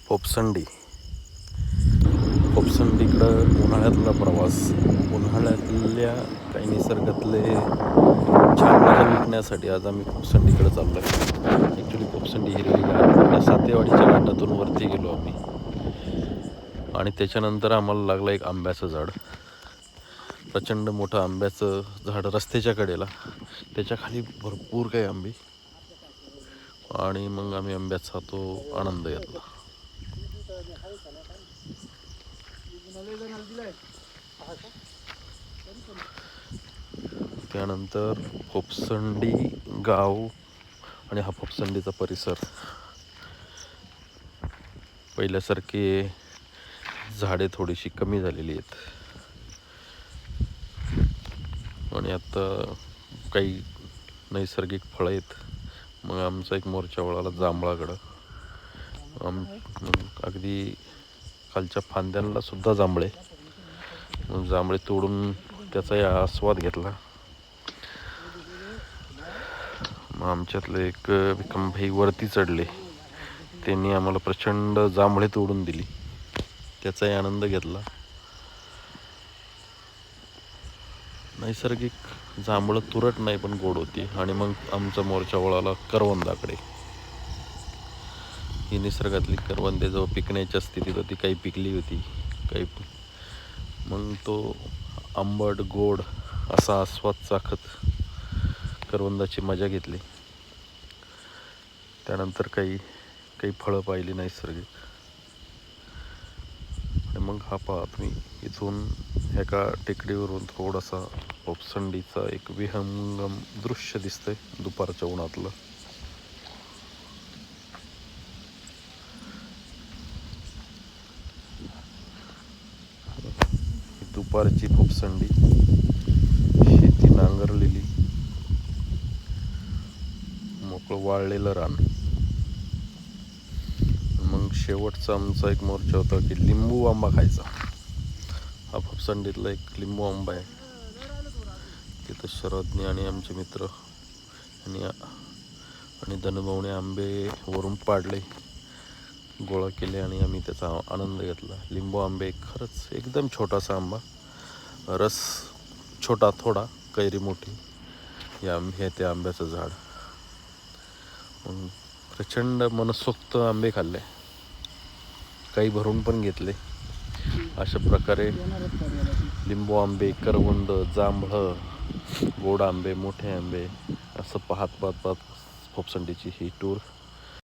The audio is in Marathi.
फोपसंडी. फोपसंडीकडं उन्हाळ्यातला प्रवास, उन्हाळ्यातल्या काही निसर्गातले छान मजा लुटण्यासाठी आज आम्ही फोपसंडीकडे चाललो आहे. ॲक्च्युली फोपसंडी हिरवीगार सातेवाडीच्या घाटातून वरती गेलो आम्ही आणि त्याच्यानंतर आम्हाला लागलं एक आंब्याचं झाड, प्रचंड मोठं आंब्याचं झाड रस्त्याच्या कडेला, त्याच्या खाली भरपूर काही आंबे आणि मग आम्ही आंब्याचा तो आनंद घेतला. त्यानंतर फोपसंडी गाव आणि हा फोपसंडीचा परिसर पहिल्यासारखे झाडे थोडीशी कमी झालेली आहेत आणि आता काही नैसर्गिक फळं आहेत. मग आमचा एक मोर्चा वळाला जांभळाकडं. अगदी खालच्या फांद्यांना सुद्धा जांभळे, मग जांभळे तोडून त्याचाही आस्वाद घेतला. मग आमच्यातले एक विक्रमभाई वरती चढले, त्यांनी आम्हाला प्रचंड जांभळे तोडून दिली, त्याचाही आनंद घेतला. नैसर्गिक जांभळं तुरट नाही पण गोड होती. आणि मग आमचा मोर्चा वळाला करवंदाकडे. ही निसर्गातली करवंदे जेव्हा पिकण्याच्या स्थितीत होती, काही पिकली होती, काही मग तो आंबट गोड असा आस्वाद चाखत करवंदाची मजा घेतली. त्यानंतर काही फळं पाहिली नैसर्गिक. आणि मग हा पहा तुम्ही, इथून एका टेकडीवरून थोडासा फोपसंडीचा एक विहंगम दृश्य दिसतंय दुपारच्या उन्हातलं. दुपारची फोपसंडी, शेती नांगरलेली, मोकळं वाळलेलं रान. मग शेवटचा आमचा एक मोर्चा होता की लिंबू आंबा खायचा. हा फोपसंडीतला एक लिंबू आंबा आहे. तिथं शरदने आणि आमचे मित्र आणि धनुभाऊने आंबे वरून पाडले, गोळा केले आणि आम्ही त्याचा आनंद घेतला. लिंबू आंबे खरंच एकदम छोटासा आंबा, रस छोटा थोडा, कैरी मोठी. हे त्या आंब्याचं झाड. प्रचंड मनसोक्त आंबे खाल्ले, काही भरून पण घेतले. अशा प्रकारे लिंबू आंबे, करवंद, जांभळं, गोड आंबे, मोठे आंबे असं पाहत फोपसंडीची ही टूर